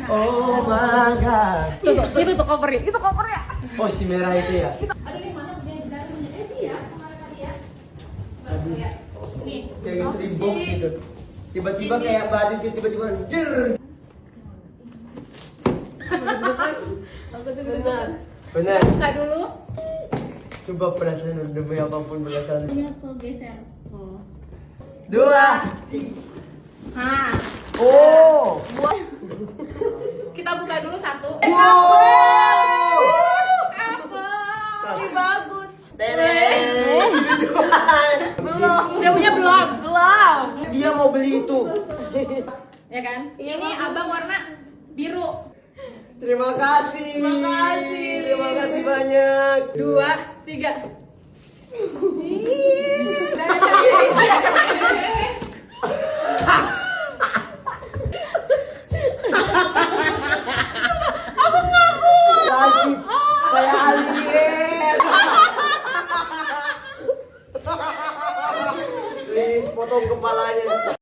Oh my god. Itu tuh covernya. Itu covernya. Oh si merah itu ya. Ada yang mana punya dari punya dia kemarin tadi ya. Ya. Nih. Kayak di box gitu. Tiba-tiba kayak badut gitu tiba-tiba. Jer. Benar. Benar. Buka dulu. Coba penasaran demi apapun penasaran. Ini aku geser. Oh. 2. Nah, Oh. Kita buka dulu satu. Wow. apa? Bagus. Tereng. Belum. Dia punya belum. Belum. Dia mau beli itu. Ya kan? Ini abang warna biru. Terima kasih. Terima kasih. Terima kasih banyak. 2, 3. Tajib kayak alien. Please potong kepalanya.